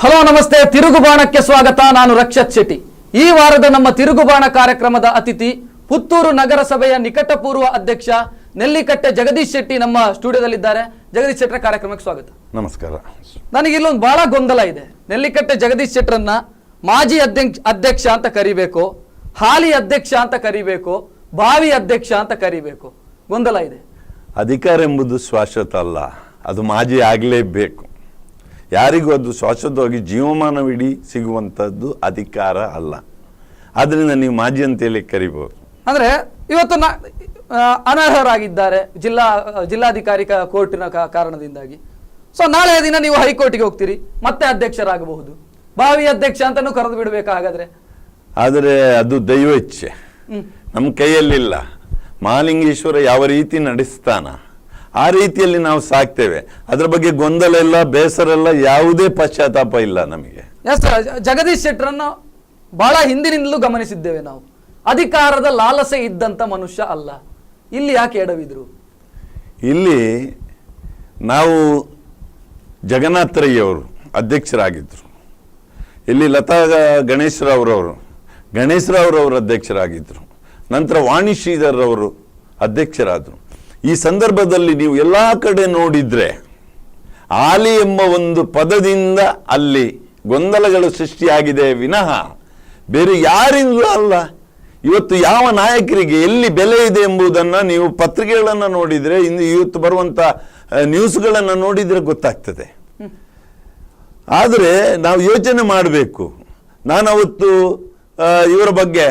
Hello ನಮಸ್ತೆ, ತಿರುಗುಬಾಣಕ್ಕೆ ಸ್ವಾಗತ. ನಾನು ರಕ್ಷತ್ ಶೆಟ್ಟಿ. ಈ ವಾರದ ನಮ್ಮ ತಿರುಗುಬಾಣ ಕಾರ್ಯಕ್ರಮದ ಅತಿಥಿ ಪುತ್ತೂರು ನಗರಸಭೆಯ ನಿಕಟಪೂರ್ವ ಅಧ್ಯಕ್ಷ ನೆಲ್ಲಿಕಟ್ಟೆ ಜಗದೀಶ್ ಶೆಟ್ಟಿ ನಮ್ಮ ಸ್ಟುಡಿಯೋದಲ್ಲಿದ್ದಾರೆ. ಜಗದೀಶ್ ಶೆಟ್ಟರ ಕಾರ್ಯಕ್ರಮಕ್ಕೆ ಸ್ವಾಗತ. ನಮಸ್ಕಾರ. ನನಗೆ ಇಲ್ಲೊಂದು ಬಹಳ ಗೊಂದಲ ಇದೆ. ನೆಲ್ಲಿಕಟ್ಟೆ ಜಗದೀಶ್ ಶೆಟ್ಟರನ್ನ ಮಾಜಿ ಅಧ್ಯಕ್ಷ ಅಂತ ಕರಿಬೇಕು, ಹಾಲಿ ಅಧ್ಯಕ್ಷ ಅಂತ ಕರಿಬೇಕು, ಭಾವಿ ಅಧ್ಯಕ್ಷ ಅಂತ ಕರಿಬೇಕು, ಗೊಂದಲ ಇದೆ. ಅಧಿಕಾರ ಎಂಬುದು ಶಾಶ್ವತ ಅಲ್ಲ, ಅದು ಮಾಜಿ ಆಗಲೇಬೇಕು. ಯಾರಿಗೂ ಅದು ಶಾಶ್ವತವಾಗಿ ಜೀವಮಾನವಿಡೀ ಸಿಗುವಂಥದ್ದು ಅಧಿಕಾರ ಅಲ್ಲ. ಆದ್ರಿಂದ ನೀವು ಮಾಜಿ ಅಂತೇಳಿ ಕರಿಬಹುದು. ಅಂದ್ರೆ ಇವತ್ತು ಅನರ್ಹರಾಗಿದ್ದಾರೆ ಜಿಲ್ಲಾಧಿಕಾರಿ ಕೋರ್ಟಿನ ಕಾರಣದಿಂದಾಗಿ. ಸೊ ನಾಳೆ ದಿನ ನೀವು ಹೈಕೋರ್ಟ್ಗೆ ಹೋಗ್ತೀರಿ, ಮತ್ತೆ ಅಧ್ಯಕ್ಷರಾಗಬಹುದು, ಭಾವಿ ಅಧ್ಯಕ್ಷ ಅಂತಾನು ಕರೆದು ಬಿಡ್ಬೇಕಾಗಾದ್ರೆ. ಆದರೆ ಅದು ದೈವ ಇಚ್ಛೆ, ನಮ್ಮ ಕೈಯಲ್ಲಿಲ್ಲ. ಮಹಾಲಿಂಗೇಶ್ವರ ಯಾವ ರೀತಿ ನಡೆಸ್ತಾನ ಆ ರೀತಿಯಲ್ಲಿ ನಾವು ಸಾಕ್ತೇವೆ. ಅದರ ಬಗ್ಗೆ ಗೊಂದಲ ಇಲ್ಲ, ಬೇಸರ ಇಲ್ಲ, ಯಾವುದೇ ಪಶ್ಚಾತ್ತಾಪ ಇಲ್ಲ ನಮಗೆ. ಜಗದೀಶ್ ಶೆಟ್ಟರನ್ನು ಬಹಳ ಹಿಂದಿನಿಂದಲೂ ಗಮನಿಸಿದ್ದೇವೆ ನಾವು. ಅಧಿಕಾರದ ಲಾಲಸೆ ಇದ್ದಂತ ಮನುಷ್ಯ ಅಲ್ಲ. ಇಲ್ಲಿ ಯಾಕೆ ಎಡವಿದ್ರು? ಇಲ್ಲಿ ನಾವು ಜಗನ್ನಾಥ ರೈ ಅವರು ಅಧ್ಯಕ್ಷರಾಗಿದ್ದರು. ಇಲ್ಲಿ ಲತಾ ಗಣೇಶರಾವ್ರವರು ಅಧ್ಯಕ್ಷರಾಗಿದ್ದರು. ನಂತರ ವಾಣಿ ಶ್ರೀಧರ್ ಅವರು ಅಧ್ಯಕ್ಷರಾದರು. ಈ ಸಂದರ್ಭದಲ್ಲಿ ನೀವು ಎಲ್ಲ ಕಡೆ ನೋಡಿದ್ರೆ ಆಲಿ ಎಂಬ ಒಂದು ಪದದಿಂದ ಅಲ್ಲಿ ಗೊಂದಲಗಳು ಸೃಷ್ಟಿಯಾಗಿದೆ ವಿನಃ ಬೇರೆ ಯಾರಿಂದಲೂ ಅಲ್ಲ. ಇವತ್ತು ಯಾವ ನಾಯಕರಿಗೆ ಎಲ್ಲಿ ಬೆಲೆ ಇದೆ ಎಂಬುದನ್ನು ನೀವು ಪತ್ರಿಕೆಗಳನ್ನು ನೋಡಿದರೆ, ಇವತ್ತು ಬರುವಂಥ ನ್ಯೂಸ್ಗಳನ್ನು ನೋಡಿದರೆ ಗೊತ್ತಾಗ್ತದೆ. ಆದರೆ ನಾವು ಯೋಚನೆ ಮಾಡಬೇಕು. ನಾನು ಅವತ್ತು ಇವರ ಬಗ್ಗೆ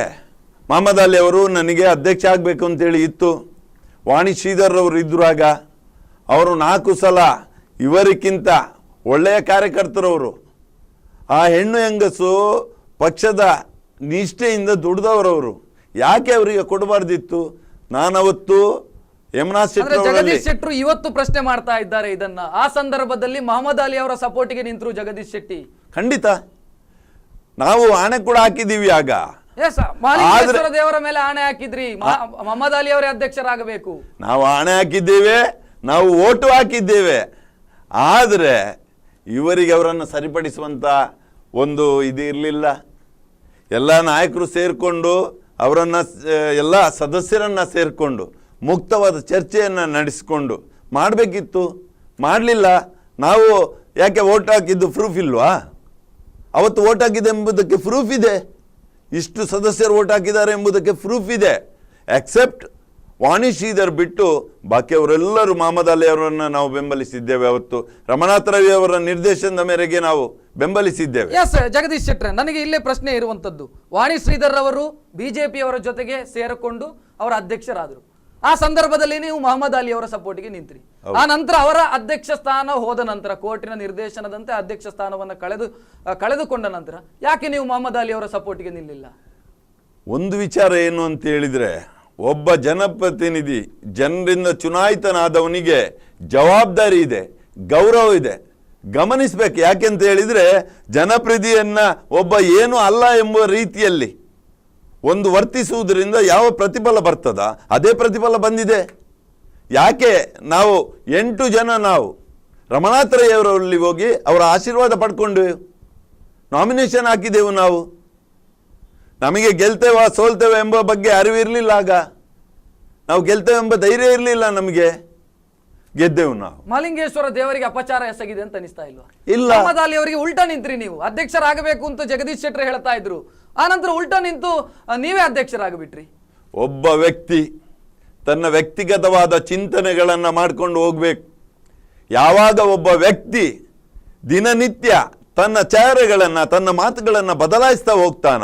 ಮಹಮ್ಮದ್ ಅಲಿ ಅವರು ನನಗೆ ಅಧ್ಯಕ್ಷ ಆಗಬೇಕು ಅಂತೇಳಿ ಇತ್ತು. ವಾಣಿ ಶ್ರೀಧರ್ ಅವರು ಇದ್ರಾಗ ಅವರು 4 ಸಲ ಇವರಿಗಿಂತ ಒಳ್ಳೆಯ ಕಾರ್ಯಕರ್ತರವರು. ಆ ಹೆಣ್ಣು ಹೆಂಗಸು ಪಕ್ಷದ ನಿಷ್ಠೆಯಿಂದ ದುಡಿದವರವರು. ಯಾಕೆ ಅವರಿಗೆ ಕೊಡಬಾರ್ದಿತ್ತು? ನಾನವತ್ತು ಜಗದೀಶ್ ಶೆಟ್ಟರು ಇವತ್ತು ಪ್ರಶ್ನೆ ಮಾಡ್ತಾ ಇದ್ದಾರೆ ಇದನ್ನ. ಆ ಸಂದರ್ಭದಲ್ಲಿ ಮಹಮ್ಮದ್ ಅಲಿ ಅವರ ಸಪೋರ್ಟಿಗೆ ನಿಂತರು ಜಗದೀಶ್ ಶೆಟ್ಟಿ. ಖಂಡಿತ ನಾವು ಆಣೆ ಕೂಡ ಹಾಕಿದ್ದೀವಿ. ಆಗ ದೇವರ ಮೇಲೆ ಆಣೆ ಹಾಕಿದ್ರಿ, ಮಹಮ್ಮದ್ ಅಲಿ ಅವರೇ ಅಧ್ಯಕ್ಷರಾಗಬೇಕು. ನಾವು ಆಣೆ ಹಾಕಿದ್ದೇವೆ, ನಾವು ಓಟು ಹಾಕಿದ್ದೇವೆ. ಆದರೆ ಇವರಿಗೆ ಅವರನ್ನು ಸರಿಪಡಿಸುವಂತ ಒಂದು ಇದು ಇರಲಿಲ್ಲ. ಎಲ್ಲ ನಾಯಕರು ಸೇರಿಕೊಂಡು ಅವರನ್ನು, ಎಲ್ಲ ಸದಸ್ಯರನ್ನ ಸೇರಿಕೊಂಡು ಮುಕ್ತವಾದ ಚರ್ಚೆಯನ್ನು ನಡೆಸಿಕೊಂಡು ಮಾಡಬೇಕಿತ್ತು. ಮಾಡಲಿಲ್ಲ. ನಾವು ಯಾಕೆ ಓಟ್ ಹಾಕಿದ್ದು ಪ್ರೂಫ್ ಇಲ್ವಾ? ಅವತ್ತು ಓಟ್ ಹಾಕಿದೆ ಎಂಬುದಕ್ಕೆ ಪ್ರೂಫ್ ಇದೆ. ಇಷ್ಟು ಸದಸ್ಯರು ಓಟ್ ಹಾಕಿದ್ದಾರೆ ಎಂಬುದಕ್ಕೆ ಪ್ರೂಫ್ ಇದೆ. ಎಕ್ಸೆಪ್ಟ್ ವಾಣಿ ಶ್ರೀಧರ್ ಬಿಟ್ಟು ಬಾಕಿಯವರೆಲ್ಲರೂ ಮಹಮ್ಮದ್ ಅಲಿ ಅವರನ್ನು ನಾವು ಬೆಂಬಲಿಸಿದ್ದೇವೆ. ಅವತ್ತು ರಮನಾಥ ರವಿ ಅವರ ನಿರ್ದೇಶನದ ಮೇರೆಗೆ ನಾವು ಬೆಂಬಲಿಸಿದ್ದೇವೆ. ಜಗದೀಶ್ ಶೆಟ್ಟರೆ, ನನಗೆ ಇಲ್ಲೇ ಪ್ರಶ್ನೆ ಇರುವಂತದ್ದು, ವಾಣಿ ಶ್ರೀಧರ್ ಅವರು ಬಿಜೆಪಿಯವರ ಜೊತೆಗೆ ಸೇರಿಕೊಂಡು ಅವರ ಅಧ್ಯಕ್ಷರಾದರು. ಆ ಸಂದರ್ಭದಲ್ಲಿ ನೀವು ಮಹಮ್ಮದ್ ಅಲಿ ಅವರ ಸಪೋರ್ಟಿಗೆ ನಿಂತ್ರಿ. ಆ ನಂತರ ಅವರ ಅಧ್ಯಕ್ಷ ಸ್ಥಾನ ಹೋದ ನಂತರ, ಕೋರ್ಟಿನ ನಿರ್ದೇಶನದಂತೆ ಅಧ್ಯಕ್ಷ ಸ್ಥಾನವನ್ನು ಕಳೆದುಕೊಂಡ ನಂತರ ಯಾಕೆ ನೀವು ಮಹಮ್ಮದ್ ಅಲಿ ಅವರ ಸಪೋರ್ಟಿಗೆ ನಿಲ್ಲಿಲ್ಲ? ಒಂದು ವಿಚಾರ ಏನು ಅಂತ ಹೇಳಿದ್ರೆ, ಒಬ್ಬ ಜನಪ್ರತಿನಿಧಿ, ಜನರಿಂದ ಚುನಾಯಿತನಾದವನಿಗೆ ಜವಾಬ್ದಾರಿ ಇದೆ, ಗೌರವ ಇದೆ, ಗಮನಿಸಬೇಕು. ಯಾಕೆಂತ ಹೇಳಿದ್ರೆ ಜನಪ್ರತಿನಿಧಿಯನ್ನ ಒಬ್ಬ ಏನು ಅಲ್ಲ ಎಂಬ ರೀತಿಯಲ್ಲಿ ಒಂದು ವರ್ತಿಸುವುದರಿಂದ ಯಾವ ಪ್ರತಿಫಲ ಬರ್ತದ? ಅದೇ ಪ್ರತಿಫಲ ಬಂದಿದೆ. ಯಾಕೆ ನಾವು 8 ಜನ ನಾವು ರಮನಾಥ ರೈ ಅವರಲ್ಲಿ ಹೋಗಿ ಅವರ ಆಶೀರ್ವಾದ ಪಡ್ಕೊಂಡು ನಾಮಿನೇಷನ್ ಹಾಕಿದೆವು. ನಮಗೆ ಗೆಲ್ತೇವಾ ಸೋಲ್ತೇವೆ ಎಂಬ ಬಗ್ಗೆ ಅರಿವಿರಲಿಲ್ಲ. ಆಗ ನಾವು ಗೆಲ್ತೇವೆ ಎಂಬ ಧೈರ್ಯ ಇರಲಿಲ್ಲ ನಮಗೆ. ಗೆದ್ದೆವು ನಾವು. ಮಹಾಲಿಂಗೇಶ್ವರ ದೇವರಿಗೆ ಅಪಚಾರ ಎಸಗಿದೆ ಅಂತ ಅನಿಸ್ತಾ ಇಲ್ವಾ? ಇಲ್ಲ. ಮಹಮ್ಮದ್ ಅಲಿ ಅವರಿಗೆ ಉಲ್ಟಾ ನಿಂತ್ರಿ. ನೀವು ಅಧ್ಯಕ್ಷರಾಗಬೇಕು ಅಂತ ಜಗದೀಶ್ ಶೆಟ್ಟರ್ ಹೇಳ್ತಾ ಇದ್ರು. ಆ ನಂತರ ಉಲ್ಟಾ ನಿಂತು ನೀವೇ ಅಧ್ಯಕ್ಷರಾಗಿಬಿಟ್ರಿ. ಒಬ್ಬ ವ್ಯಕ್ತಿ ತನ್ನ ವ್ಯಕ್ತಿಗತವಾದ ಚಿಂತನೆಗಳನ್ನು ಮಾಡ್ಕೊಂಡು ಹೋಗ್ಬೇಕು. ಯಾವಾಗ ಒಬ್ಬ ವ್ಯಕ್ತಿ ದಿನನಿತ್ಯ ತನ್ನ ಚಾರಗಳನ್ನು, ತನ್ನ ಮಾತುಗಳನ್ನು ಬದಲಾಯಿಸ್ತಾ ಹೋಗ್ತಾನ,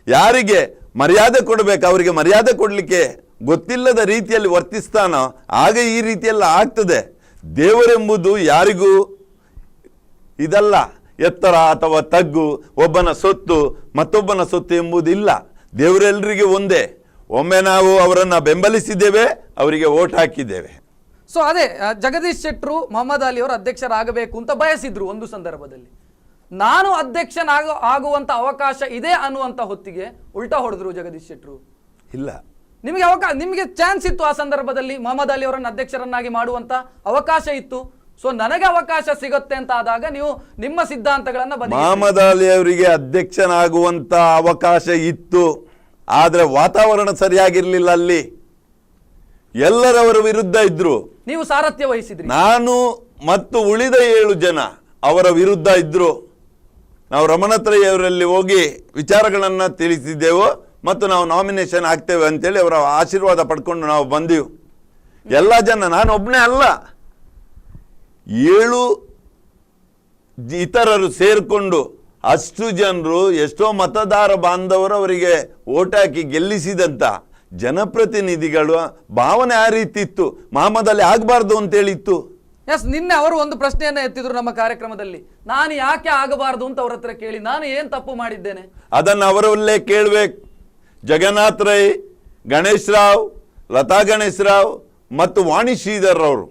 ಯಾರಿಗೆ ಮರ್ಯಾದೆ ಕೊಡಬೇಕು ಅವರಿಗೆ ಮರ್ಯಾದೆ ಕೊಡಲಿಕ್ಕೆ ಗೊತ್ತಿಲ್ಲದ ರೀತಿಯಲ್ಲಿ ವರ್ತಿಸ್ತಾನೋ, ಆಗ ಈ ರೀತಿಯೆಲ್ಲ ಆಗ್ತದೆ. ದೇವರೆಂಬುದು ಯಾರಿಗೂ ಇದಲ್ಲ, ಎತ್ತರ ಅಥವಾ ತಗ್ಗು, ಒಬ್ಬನ ಸೊತ್ತು ಮತ್ತೊಬ್ಬನ ಸೊತ್ತು ಎಂಬುದಿಲ್ಲ. ದೇವರೆಲ್ಲರಿಗೆ ಒಂದೇ. ಒಮ್ಮೆ ನಾವು ಅವರನ್ನು ಬೆಂಬಲಿಸಿದ್ದೇವೆ, ಅವರಿಗೆ ಓಟ್ ಹಾಕಿದ್ದೇವೆ. ಸೊ ಅದೇ ಜಗದೀಶ್ ಶೆಟ್ಟರು ಮಹಮ್ಮದ್ ಅಲಿ ಅವರು ಅಧ್ಯಕ್ಷರಾಗಬೇಕು ಅಂತ ಬಯಸಿದ್ರು ಒಂದು ಸಂದರ್ಭದಲ್ಲಿ. ನಾನು ಆಗುವಂತ ಅವಕಾಶ ಇದೆ ಅನ್ನುವಂತ ಹೊತ್ತಿಗೆ ಉಲ್ಟಾ ಹೊಡೆದ್ರು ಜಗದೀಶ್ ಶೆಟ್ಟರು. ಇಲ್ಲ, ನಿಮಗೆ ಚಾನ್ಸ್ ಇತ್ತು ಆ ಸಂದರ್ಭದಲ್ಲಿ. ಮಹಮ್ಮದ್ ಅಲಿ ಅವರನ್ನು ಅಧ್ಯಕ್ಷರನ್ನಾಗಿ ಮಾಡುವಂತ ಅವಕಾಶ ಇತ್ತು. ಸೊ ನನಗೆ ಅವಕಾಶ ಸಿಗುತ್ತೆ ಅಂತ ಆದಾಗ ನೀವು ನಿಮ್ಮ ಸಿದ್ಧಾಂತಗಳನ್ನ ಮಹಮ್ಮದ್ ಅಲಿ ಅವರಿಗೆ ಅಧ್ಯಕ್ಷನಾಗುವಂತ ಅವಕಾಶ ಇತ್ತು, ಆದ್ರೆ ವಾತಾವರಣ ಸರಿಯಾಗಿರ್ಲಿಲ್ಲ. ಅಲ್ಲಿ ಎಲ್ಲರವರ ವಿರುದ್ಧ ಇದ್ರು. ನೀವು ಸಾರಥ್ಯ ವಹಿಸಿದ್ರಿ. ನಾನು ಮತ್ತು ಉಳಿದ 7 ಜನ ಅವರ ವಿರುದ್ಧ ಇದ್ರು. ನಾವು ರಮಣತ್ರಯವರಲ್ಲಿ ಹೋಗಿ ವಿಚಾರಗಳನ್ನ ತಿಳಿಸಿದ್ದೆವು ಮತ್ತು ನಾವು ನಾಮಿನೇಷನ್ ಆಗ್ತೇವೆ ಅಂತೇಳಿ ಅವರ ಆಶೀರ್ವಾದ ಪಡ್ಕೊಂಡು ನಾವು ಬಂದೆವು. ಎಲ್ಲ ಜನ, ನಾನು ಒಬ್ಬನೇ ಅಲ್ಲ, 7 ಇತರರು ಸೇರ್ಕೊಂಡು ಅಷ್ಟು ಜನರು, ಎಷ್ಟೋ ಮತದಾರ ಬಾಂಧವರು ಅವರಿಗೆ ಓಟ್ ಹಾಕಿ ಗೆಲ್ಲಿಸಿದಂತ ಜನಪ್ರತಿನಿಧಿಗಳು ಭಾವನೆ ಆ ರೀತಿ ಇತ್ತು. ಮಹಮ್ಮದ್ ಅಲಿ ಆಗಬಾರ್ದು ಅಂತೇಳಿತ್ತು. ಎಸ್, ನಿನ್ನೆ ಅವರು ಒಂದು ಪ್ರಶ್ನೆಯನ್ನ ಎತ್ತಿದ್ರು ನಮ್ಮ ಕಾರ್ಯಕ್ರಮದಲ್ಲಿ. ನಾನು ಯಾಕೆ ಆಗಬಾರ್ದು ಅಂತ ಅವ್ರ ಹತ್ರ ಕೇಳಿ, ನಾನು ಏನ್ ತಪ್ಪು ಮಾಡಿದ್ದೇನೆ ಅದನ್ನು ಅವರಲ್ಲೇ ಕೇಳಬೇಕು. ಜಗನ್ನಾಥ್ ರೈ, ಗಣೇಶ್ ರಾವ್, ಲತಾ ಗಣೇಶ್ ರಾವ್ ಮತ್ತು ವಾಣಿ ಶ್ರೀಧರ್ ಅವರು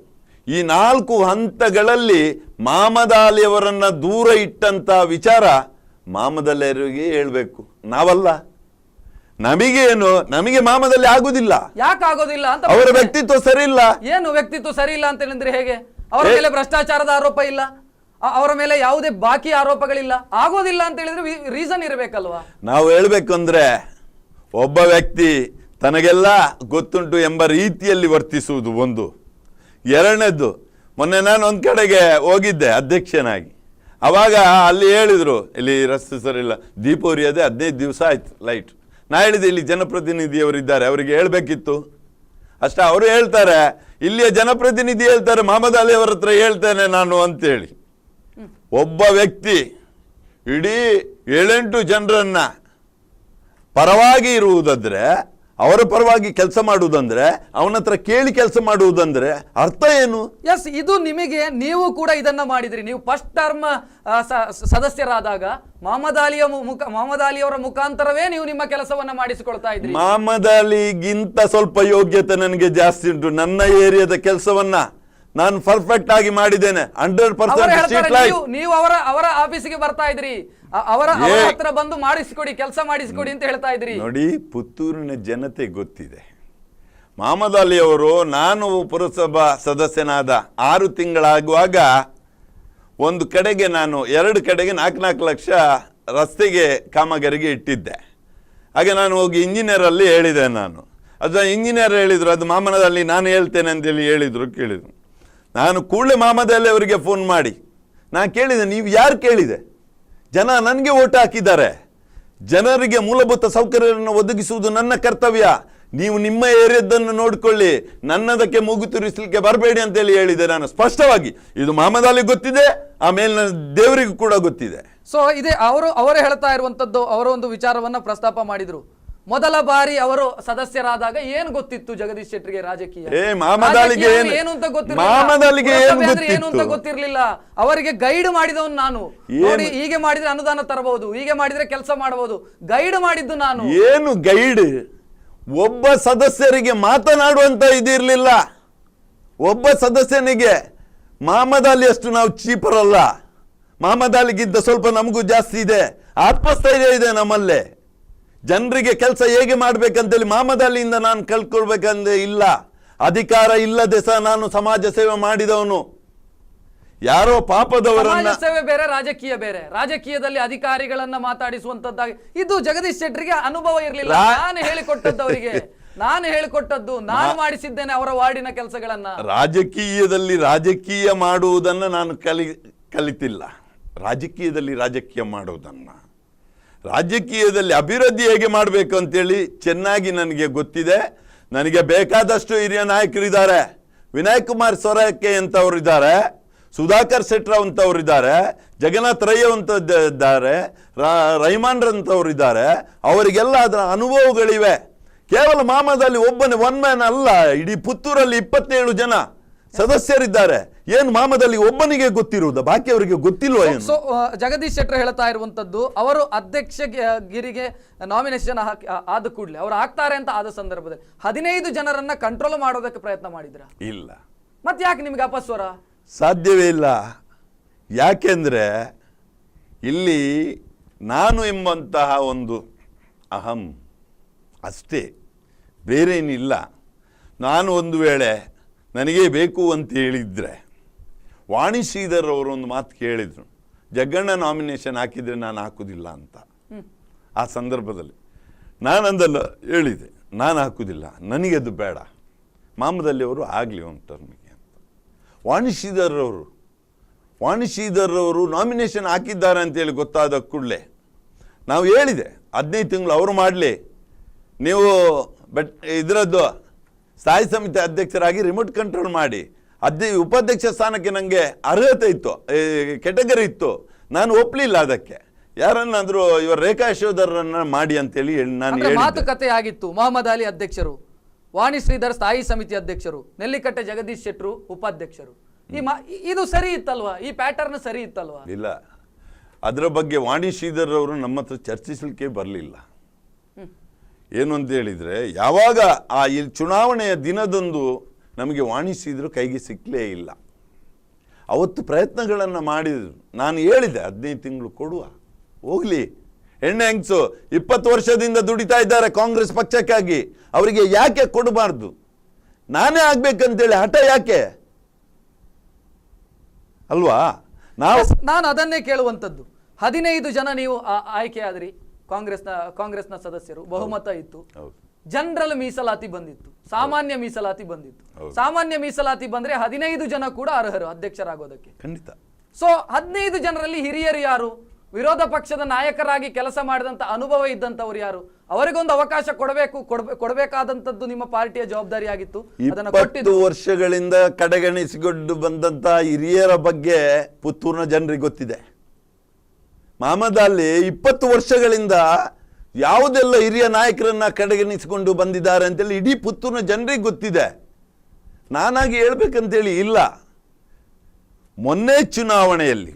ಈ 4 ಹಂತಗಳಲ್ಲಿ ಮಹಮ್ಮದ್ ಅಲಿ ಅವರನ್ನ ದೂರ ಇಟ್ಟಂತ ವಿಚಾರ ಮಹಮ್ಮದ್ ಅಲಿ ಅವರಿಗೆ ಹೇಳ್ಬೇಕು, ನಾವಲ್ಲ. ನಮಗೆ ಮಹಮ್ಮದ್ ಅಲಿ ಆಗುದಿಲ್ಲ. ಯಾಕೆ ಆಗೋದಿಲ್ಲ ಅಂತ ಅವರ ವ್ಯಕ್ತಿತ್ವ ಸರಿ ಇಲ್ಲ. ಏನು ವ್ಯಕ್ತಿತ್ವ ಸರಿ ಇಲ್ಲ ಅಂತ ಹೇಳಿದ್ರೆ ಹೇಗೆ? ಅವರ ಮೇಲೆ ಭ್ರಷ್ಟಾಚಾರದ ಆರೋಪ ಇಲ್ಲ, ಅವರ ಮೇಲೆ ಯಾವುದೇ ಬಾಕಿ ಆರೋಪಗಳಿಲ್ಲ, ಆಗೋದಿಲ್ಲ ಅಂತ ಹೇಳಿದ್ರೆ ರೀಸನ್ ಇರಬೇಕಲ್ವಾ? ನಾವು ಹೇಳ್ಬೇಕು ಅಂದ್ರೆ ಒಬ್ಬ ವ್ಯಕ್ತಿ ತನಗೆಲ್ಲ ಗೊತ್ತುಂಟು ಎಂಬ ರೀತಿಯಲ್ಲಿ ವರ್ತಿಸುವುದು ಒಂದು. ಎರಡನೇದ್ದು, ಮೊನ್ನೆ ನಾನು ಒಂದು ಕಡೆಗೆ ಹೋಗಿದ್ದೆ ಅಧ್ಯಕ್ಷನಾಗಿ. ಅವಾಗ ಅಲ್ಲಿ ಹೇಳಿದ್ರು, ಇಲ್ಲಿ ರಸ್ತೆ ಸರಿ ಇಲ್ಲ, ದೀಪ ಉರಿಯೋದೆ 15 ದಿವಸ ಆಯ್ತು ಲೈಟ್. ನಾ ಹೇಳಿದೆ, ಇಲ್ಲಿ ಜನಪ್ರತಿನಿಧಿಯವರಿದ್ದಾರೆ, ಅವರಿಗೆ ಹೇಳ್ಬೇಕಿತ್ತು ಅಷ್ಟೇ. ಅವರು ಹೇಳ್ತಾರೆ, ಇಲ್ಲಿಯ ಜನಪ್ರತಿನಿಧಿ ಹೇಳ್ತಾರೆ ಮಹಮ್ಮದ್ ಅಲಿ ಅವರ ಹತ್ರ ಹೇಳ್ತೇನೆ ನಾನು ಅಂತೇಳಿ. ಒಬ್ಬ ವ್ಯಕ್ತಿ ಇಡೀ 7-8 ಜನರನ್ನ ಪರವಾಗಿ ಇರುವುದಾದ್ರೆ, ಅವರ ಪರವಾಗಿ ಕೆಲಸ ಮಾಡುವುದಂದ್ರೆ, ಅವನ ಹತ್ರ ಕೇಳಿ ಕೆಲಸ ಮಾಡುವುದಂದ್ರೆ ಅರ್ಥ ಏನು? ಎಸ್, ಇದು ನಿಮಗೆ, ನೀವು ಕೂಡ ಇದನ್ನ ಮಾಡಿದ್ರಿ. ನೀವು ಫಸ್ಟ್ ಟರ್ಮ್ ಸದಸ್ಯರಾದಾಗ ಮಹಮ್ಮದ್ ಅಲಿಯವರ ಮುಖಾಂತರವೇ ನೀವು ನಿಮ್ಮ ಕೆಲಸವನ್ನ ಮಾಡಿಸಿಕೊಳ್ತಾ ಇದ್ರಿ. ಮಹಮ್ಮದ್ ಅಲಿಗಿಂತ ಸ್ವಲ್ಪ ಯೋಗ್ಯತೆ ನನಗೆ ಜಾಸ್ತಿ ಉಂಟು. ನನ್ನ ಏರಿಯಾದ ಕೆಲಸವನ್ನ ನಾನು ಪರ್ಫೆಕ್ಟ್ ಆಗಿ ಮಾಡಿದ್ದೇನೆ. 100% ನೀವು ಅವರ ಆಫೀಸಿಗೆ ಬರ್ತಾ ಇದ್ರಿ, ಅವರ ಹತ್ರ ಬಂದು ಮಾಡಿಸಿಕೊಡಿ, ಕೆಲಸ ಮಾಡಿಸಿಕೊಡಿ ಅಂತ ಹೇಳ್ತಾ ಇದ್ರಿ. ನೋಡಿ, ಪುತ್ತೂರಿನ ಜನತೆ ಗೊತ್ತಿದೆ. ಮಹಮ್ಮದ್ ಅಲಿ ಅವರು, ನಾನು ಪುರಸಭಾ ಸದಸ್ಯನಾದ 6 ತಿಂಗಳಾಗುವಾಗ ಒಂದು ಕಡೆಗೆ ನಾನು 2 ಕಡೆಗೆ 4 ಲಕ್ಷ ರಸ್ತೆಗೆ ಕಾಮಗಾರಿಗೆ ಇಟ್ಟಿದ್ದೆ. ಹಾಗೆ ನಾನು ಹೋಗಿ ಇಂಜಿನಿಯರ್ ಅಲ್ಲಿ ಹೇಳಿದೆ. ನಾನು ಅದು ಇಂಜಿನಿಯರ್ ಹೇಳಿದ್ರು, ಅದು ಮಹಮ್ಮದ್ ಅಲಿ ನಾನು ಹೇಳ್ತೇನೆ ಅಂತೇಳಿ ಕೇಳಿದ್ರು. ನಾನು ಕೂಡಲೇ ಮಹಮ್ಮದ್ ಅಲಿ ಅವರಿಗೆ ಫೋನ್ ಮಾಡಿ ನಾನು ಕೇಳಿದೆ, ನೀವು ಯಾರು ಕೇಳಿದೆ? ಜನ ನನಗೆ ಓಟ್ ಹಾಕಿದ್ದಾರೆ, ಜನರಿಗೆ ಮೂಲಭೂತ ಸೌಕರ್ಯವನ್ನು ಒದಗಿಸುವುದು ನನ್ನ ಕರ್ತವ್ಯ, ನೀವು ನಿಮ್ಮ ಏರಿಯಾದನ್ನು ನೋಡಿಕೊಳ್ಳಿ, ನನ್ನದಕ್ಕೆ ಮೂಗು ತುರಿಸಲಿಕ್ಕೆ ಬರಬೇಡಿ ಅಂತೇಳಿ ಹೇಳಿದೆ ನಾನು ಸ್ಪಷ್ಟವಾಗಿ. ಇದು ಮಹಮ್ಮದ್ ಅಲಿ ಗೊತ್ತಿದೆ, ಆಮೇಲೆ ದೇವರಿಗೂ ಕೂಡ ಗೊತ್ತಿದೆ. ಸೊ ಇದೇ ಅವರೇ ಹೇಳ್ತಾ ಇರುವಂತದ್ದು. ಅವರ ಒಂದು ವಿಚಾರವನ್ನ ಪ್ರಸ್ತಾಪ ಮಾಡಿದ್ರು. ಮೊದಲ ಬಾರಿ ಅವರು ಸದಸ್ಯರಾದಾಗ ಏನು ಗೊತ್ತಿತ್ತು ಜಗದೀಶ್ ಶೆಟ್ಟರ್ಗೆ ರಾಜಕೀಯ? ಏನು ಅಂತ ಗೊತ್ತಿರಲಿಲ್ಲ. ಅವರಿಗೆ ಗೈಡ್ ಮಾಡಿದವನು ನಾನು. ನೋಡಿ, ಹೀಗೆ ಮಾಡಿದ್ರೆ ಅನುದಾನ ತರಬಹುದು, ಹೀಗೆ ಮಾಡಿದ್ರೆ ಕೆಲಸ ಮಾಡಬಹುದು, ಗೈಡ್ ಮಾಡಿದ್ದು ನಾನು. ಏನು ಗೈಡ್? ಒಬ್ಬ ಸದಸ್ಯರಿಗೆ ಮಾತನಾಡುವಂತ ಇದಿರ್ಲಿಲ್ಲ. ಒಬ್ಬ ಸದಸ್ಯನಿಗೆ ಮಹಮ್ಮದ್ ಅಲಿ ಅಷ್ಟು ನಾವು ಚೀಪರ್ ಅಲ್ಲ. ಮಹಮ್ಮದ್ ಅಲಿಗಿದ್ದ ಸ್ವಲ್ಪ ನಮಗೂ ಜಾಸ್ತಿ ಇದೆ, ಆತ್ಮಸ್ಥೈರ್ಯ ಇದೆ ನಮ್ಮಲ್ಲೇ. ಜನರಿಗೆ ಕೆಲಸ ಹೇಗೆ ಮಾಡ್ಬೇಕಂತೇಳಿ ಮಹಮ್ಮದ್ ಅಲಿಯಿಂದ ನಾನು ಕಲ್ತ್ಕೊಳ್ಬೇಕಂದ್ರೆ ಇಲ್ಲ. ಅಧಿಕಾರ ಇಲ್ಲದೆ ಸಹ ನಾನು ಸಮಾಜ ಸೇವೆ ಮಾಡಿದವನು. ಯಾರೋ ಪಾಪದವರನ್ನ, ಸೇವೆ ಬೇರೆ, ರಾಜಕೀಯ ಬೇರೆ. ರಾಜಕೀಯದಲ್ಲಿ ಅಧಿಕಾರಿಗಳನ್ನ ಮಾತಾಡಿಸುವಂತದ್ದಾಗಿ ಇದು ಜಗದೀಶ್ ಶೆಟ್ಟರ್ಗೆ ಅನುಭವ ಇರಲಿಲ್ಲ. ನಾನು ಹೇಳಿಕೊಟ್ಟದ್ದು ನಾನು ಮಾಡಿಸಿದ್ದೇನೆ ಅವರ ವಾರ್ಡಿನ ಕೆಲಸಗಳನ್ನ. ರಾಜಕೀಯದಲ್ಲಿ ರಾಜಕೀಯ ಮಾಡುವುದನ್ನ ನಾನು ಕಲಿತಿಲ್ಲ. ರಾಜಕೀಯದಲ್ಲಿ ರಾಜಕೀಯ ಮಾಡುವುದನ್ನ, ರಾಜಕೀಯದಲ್ಲಿ ಅಭಿವೃದ್ಧಿ ಹೇಗೆ ಮಾಡಬೇಕು ಅಂತೇಳಿ ಚೆನ್ನಾಗಿ ನನಗೆ ಗೊತ್ತಿದೆ. ನನಗೆ ಬೇಕಾದಷ್ಟು ಹಿರಿಯ ನಾಯಕರಿದ್ದಾರೆ. ವಿನಾಯಕ್ ಕುಮಾರ್ ಸೊರಕೆ ಅಂತವರಿದ್ದಾರೆ, ಸುಧಾಕರ್ ಶೆಟ್ಟರ್ ಅಂತವರಿದ್ದಾರೆ, ಜಗನ್ನಾಥ್ ರೈ ಇದ್ದಾರೆ, ರೈಮಾನ್ ಅಂತವರಿದ್ದಾರೆ. ಅವರಿಗೆಲ್ಲ ಅದರ ಅನುಭವಗಳಿವೆ. ಕೇವಲ ಮಹಮ್ಮದ್ ಅಲಿ ಒಬ್ಬನೇ ಒನ್ ಮ್ಯಾನ್ ಅಲ್ಲ, ಇಡೀ ಪುತ್ತೂರಲ್ಲಿ 27 ಜನ ಸದಸ್ಯರಿದ್ದಾರೆ. ಏನು ಮಹಮ್ಮದ್ ಅಲಿ ಒಬ್ಬನಿಗೆ ಗೊತ್ತಿರುವುದ, ಬಾಕಿ ಅವರಿಗೆ ಗೊತ್ತಿಲ್ವಾ ಏನು? ಸೊ ಜಗದೀಶ್ ಶೆಟ್ಟರ್ ಹೇಳ್ತಾ ಇರುವಂತದ್ದು, ಅವರು ಅಧ್ಯಕ್ಷಗಿರಿಗೆ ನಾಮಿನೇಷನ್ ಆದ ಕೂಡಲೇ ಅವರು ಆಗ್ತಾರೆ ಅಂತ ಆದ ಸಂದರ್ಭದಲ್ಲಿ 15 ಜನರನ್ನ ಕಂಟ್ರೋಲ್ ಮಾಡೋದಕ್ಕೆ ಪ್ರಯತ್ನ ಮಾಡಿದ್ರ? ಇಲ್ಲ. ಮತ್ತೆ ಯಾಕೆ ನಿಮ್ಗೆ ಅಪಸ್ವರ? ಸಾಧ್ಯವೇ ಇಲ್ಲ. ಯಾಕೆಂದ್ರೆ ಇಲ್ಲಿ ನಾನು ಎಂಬಂತಹ ಒಂದು ಅಹಂ ಅಷ್ಟೇ, ಬೇರೇನಿಲ್ಲ. ನಾನು ಒಂದು ವೇಳೆ ನನಗೆ ಬೇಕು ಅಂತ ಹೇಳಿದ್ರೆ ವಾಣಿ ಶ್ರೀಧರ್ ಅವರು ಒಂದು ಮಾತು ಕೇಳಿದ್ರು, ಜಗ್ಗಣ್ಣ ನಾಮಿನೇಷನ್ ಹಾಕಿದರೆ ನಾನು ಹಾಕುವುದಿಲ್ಲ ಅಂತ. ಆ ಸಂದರ್ಭದಲ್ಲಿ ನಾನಂದಲ್ಲ ಹೇಳಿದೆ, ನಾನು ಹಾಕುವುದಿಲ್ಲ, ನನಗದು ಬೇಡ, ಮಹಮ್ಮದ್ ಅವರು ಆಗಲಿ ಒಂದು ಟರ್ಮಿಗೆ ಅಂತ. ವಾಣಿ ಶ್ರೀಧರ್ ಅವರು ನಾಮಿನೇಷನ್ ಹಾಕಿದ್ದಾರೆ ಅಂತೇಳಿ ಗೊತ್ತಾದ ಕೂಡಲೇ ನಾವು ಹೇಳಿದೆ, 15 ತಿಂಗಳು ಅವರು ಮಾಡಲಿ, ನೀವು ಇದರದ್ದು ಸ್ಥಾಯಿ ಸಮಿತಿ ಅಧ್ಯಕ್ಷರಾಗಿ ರಿಮೋಟ್ ಕಂಟ್ರೋಲ್ ಮಾಡಿ, ಉಪಾಧ್ಯಕ್ಷ ಸ್ಥಾನಕ್ಕೆ ನನಗೆ ಅರ್ಹತೆ ಇತ್ತು, ಕೆಟಗರಿ ಇತ್ತು, ನಾನು ಒಪ್ಪಲಿಲ್ಲ ಅದಕ್ಕೆ. ಯಾರನ್ನಾದರೂ ಇವರು ರೇಖಾ ಯಶೋಧರನ್ನ ಮಾಡಿ ಅಂತೇಳಿ ನಾನು ಹೇಳಿದ್ದೆ. ಮಾತುಕತೆ ಆಗಿತ್ತು. ಮೊಹಮ್ಮದ್ ಅಲಿ ಅಧ್ಯಕ್ಷರು, ವಾಣಿ ಶ್ರೀಧರ್ ಸ್ಥಾಯಿ ಸಮಿತಿ ಅಧ್ಯಕ್ಷರು, ನೆಲ್ಲಿಕಟ್ಟೆ ಜಗದೀಶ್ ಶೆಟ್ರು ಉಪಾಧ್ಯಕ್ಷರು. ಇದು ಸರಿ ಇತ್ತಲ್ವಾ? ಈ ಪ್ಯಾಟರ್ನ್ ಸರಿ ಇತ್ತಲ್ವಾ? ಇಲ್ಲ, ಅದರ ಬಗ್ಗೆ ವಾಣಿ ಶ್ರೀಧರ್ ಅವರು ನಮ್ಮ ಹತ್ರ ಚರ್ಚಿಸಲಿಕ್ಕೆ ಬರಲಿಲ್ಲ. ಏನು ಅಂತ ಹೇಳಿದರೆ, ಯಾವಾಗ ಈ ಚುನಾವಣೆಯ ದಿನದಂದು ನಮಗೆ ವಾಣಿ ಶ್ರೀಧರ್ ಕೈಗೆ ಸಿಕ್ಕಲೇ ಇಲ್ಲ. ಅವತ್ತು ಪ್ರಯತ್ನಗಳನ್ನು ಮಾಡಿದರು. ನಾನು ಹೇಳಿದೆ 15 ತಿಂಗಳು ಕೊಡುವ, ಹೋಗಲಿ, ಹೆಣ್ಣೆ ಹೆಂಗಸು 20 ವರ್ಷದಿಂದ ದುಡಿತಾ ಇದ್ದಾರೆ ಕಾಂಗ್ರೆಸ್ ಪಕ್ಷಕ್ಕಾಗಿ, ಅವರಿಗೆ ಯಾಕೆ ಕೊಡಬಾರ್ದು? ನಾನೇ ಆಗ್ಬೇಕಂತೇಳಿ ಹಠ ಯಾಕೆ ಅಲ್ವಾ? ನಾನು ಅದನ್ನೇ ಕೇಳುವಂಥದ್ದು. 15 ಜನ ನೀವು ಆಯ್ಕೆ ಆದ್ರಿ, ಕಾಂಗ್ರೆಸ್ನ ಸದಸ್ಯರು, ಬಹುಮತ ಇತ್ತು, ಜನರಲ್ ಮೀಸಲಾತಿ ಬಂದಿತ್ತು, ಸಾಮಾನ್ಯ ಮೀಸಲಾತಿ ಬಂದಿತ್ತು. ಸಾಮಾನ್ಯ ಮೀಸಲಾತಿ ಬಂದ್ರೆ 15 ಜನ ಕೂಡ ಅರ್ಹರು ಅಧ್ಯಕ್ಷರಾಗೋದಕ್ಕೆ. ಖಂಡಿತ. ಸೊ 15 ಜನರಲ್ಲಿ ಹಿರಿಯರು ಯಾರು? ವಿರೋಧ ಪಕ್ಷದ ನಾಯಕರಾಗಿ ಕೆಲಸ ಮಾಡಿದಂತ ಅನುಭವ ಇದ್ದಂತವ್ರು ಯಾರು? ಅವರಿಗೊಂದು ಅವಕಾಶ ಕೊಡಬೇಕಾದಂತದ್ದು ನಿಮ್ಮ ಪಾರ್ಟಿಯ ಜವಾಬ್ದಾರಿ ಆಗಿತ್ತು. 20 ವರ್ಷಗಳಿಂದ ಕಡೆಗಣಿಸಿಕೊಂಡು ಬಂದಂತ ಹಿರಿಯರ ಬಗ್ಗೆ ಪುತ್ತೂರಿನ ಜನರಿಗೆ ಗೊತ್ತಿದೆ. ಮಹಮ್ಮದ್ ಅಲಿ 20 ವರ್ಷಗಳಿಂದ ಯಾವುದೆಲ್ಲ ಹಿರಿಯ ನಾಯಕರನ್ನ ಕಡೆಗಣಿಸಿಕೊಂಡು ಬಂದಿದ್ದಾರೆ ಅಂತೇಳಿ ಇಡೀ ಪುತ್ತೂರಿನ ಜನರಿಗೆ ಗೊತ್ತಿದೆ. ನಾನಾಗಿ ಹೇಳ್ಬೇಕಂತೇಳಿ ಇಲ್ಲ. ಮೊನ್ನೆ ಚುನಾವಣೆಯಲ್ಲಿ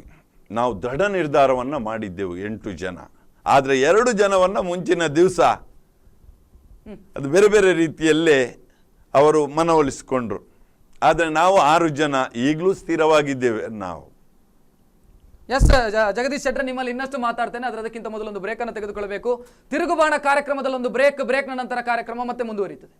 ನಾವು ದೃಢ ನಿರ್ಧಾರವನ್ನು ಮಾಡಿದ್ದೆವು 8 ಜನ. ಆದರೆ 2 ಜನವನ್ನು ಮುಂಚಿನ ದಿವಸ ಅದು ಬೇರೆ ಬೇರೆ ರೀತಿಯಲ್ಲೇ ಅವರು ಮನವೊಲಿಸಿಕೊಂಡ್ರು. ಆದರೆ ನಾವು 6 ಜನ ಈಗಲೂ ಸ್ಥಿರವಾಗಿದ್ದೇವೆ ನಾವು. ಎಸ್ ಜಗದೀಶ್ ಶೆಟ್ಟರ್, ನಿಮ್ಮಲ್ಲಿ ಇನ್ನಷ್ಟು ಮಾತಾಡ್ತೇನೆ. ಅದಕ್ಕಿಂತ ಮೊದಲೊಂದು ಬ್ರೇಕ್ ಅನ್ನು ತೆಗೆದುಕೊಳ್ಳಬೇಕು. ತಿರುಗುಬಾಣ ಕಾರ್ಯಕ್ರಮದಲ್ಲಿ ಒಂದು ಬ್ರೇಕ್ನ ನಂತರ ಕಾರ್ಯಕ್ರಮ ಮತ್ತೆ ಮುಂದುವರಿಯುತ್ತದೆ.